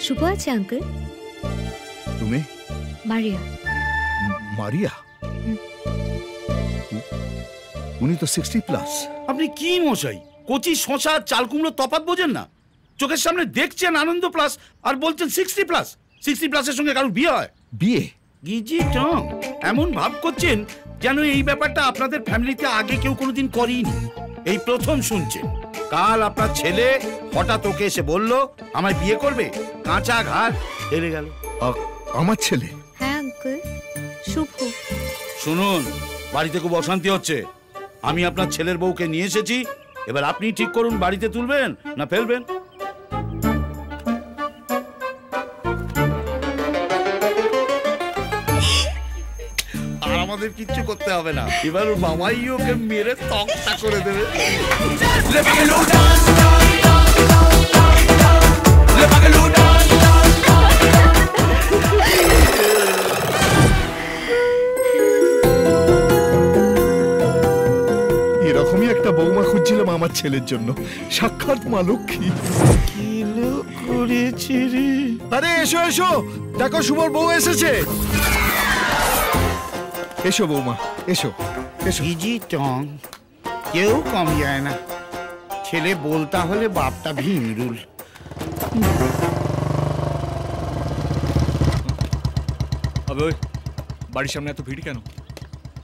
শুভ আছে আঙ্কেল। তুমি? মারিয়া। মারিয়া? উনি তো 60+। আপনি কি মশাই, কচি শশা চাল কুমড়ো তফাৎ বোঝেন না? চোখের সামনে দেখছেন আনন্দ প্লাস আর বলছেন 60+। 60+-এর সঙ্গে কারোর বিয়ে হয়? বিয়ে? গিজি টং, এমন ভাব করছেন যেন এই ব্যাপারটা আপনাদের ফ্যামিলিতে আগে কেউ কোনোদিন করেনি, এই প্রথম শুনছেন। কাল আপনার ছেলে হঠাৎ ওকে এসে বলল আমায় বিয়ে করবে, কাঁচা ঘাট হেরে গেল। আমার ছেলে? হ্যাঁ আঙ্কেল, শুভ। শুনুন, বাড়িতে খুব অশান্তি হচ্ছে। আমি আপনার ছেলের বউকে নিয়ে এসেছি, এবার আপনি ঠিক করুন বাড়িতে তুলবেন না ফেলবেন। আর আমাদের কিচ্ছু করতে হবে না, এবার ওর বাবাই ওকে মেরে তক্তা করে দেবে। এরকমই একটা বৌমা খুঁজছিলাম আমার ছেলের জন্য, সাক্ষাৎ মা লক্ষ্মী। কি লোক করেছি রে। আরে এসো এসো, দেখো শুভর বউ এসেছে। এসো বৌমা, এসো এসো। গিজি টং, কেউ কম যায় না। ছেলে বলতা হলে বাপটা ভিমরুল। আবে বাড়ির সামনে এত ভিড় কেন?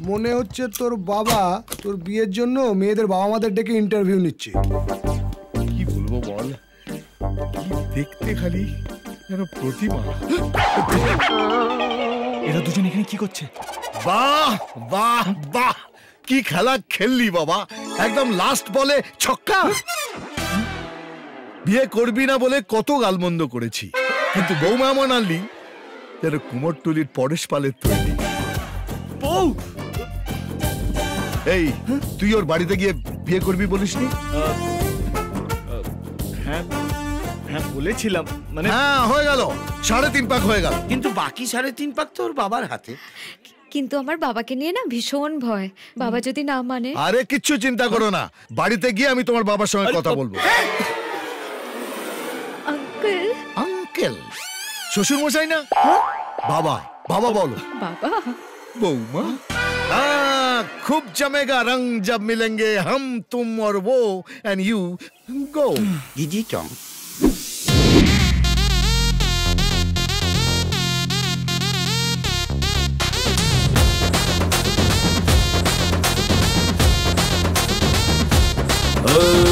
মনে হচ্ছে তোর বাবা তোর বিয়ের জন্য মেয়েদের বাবা মাদের ডেকে ইন্টারভিউ নিচ্ছে। কি বলবো বল, কি দেখতে খালি যেন প্রতিমা। এরা দুজন এখানে কি করছে? বাহ বাহ বাহ, কি খেলা খেললি বাবা, একদম লাস্ট বলে ছক্কা। বিয়ে করবি না বলে কত গালমন্দ করেছি, কিন্তু বৌমা এমন আনলি যেন কুমোরটুলির পরেশ পালের তৈরি। বউ! এই তুই ওর বাড়িতে গিয়ে বিয়ে করবি বলিসনি? হ্যাঁ হ্যাঁ বলেছিলাম, মানে হ্যাঁ হয়ে গেল, 3.5 পাক হয়ে গেল। কিন্তু বাকি 3.5 পাক তো ওর বাবার হাতে। কিন্তু আমার বাবাকে নিয়ে না ভীষণ ভয়, বাবা যদি না মানে। আরে কিচ্ছু চিন্তা করো না, বাড়িতে গিয়ে আমি তোমার বাবার সঙ্গে কথা বলবো। আঙ্কেল। আঙ্কেল? শ্বশুর মশাই না, বাবা। বাবা বলো। বাবা। বৌমা? खूब जमेगा रंग जब मिलेंगे हम तुम और वो एंड यू गो। গিজি টং, Oh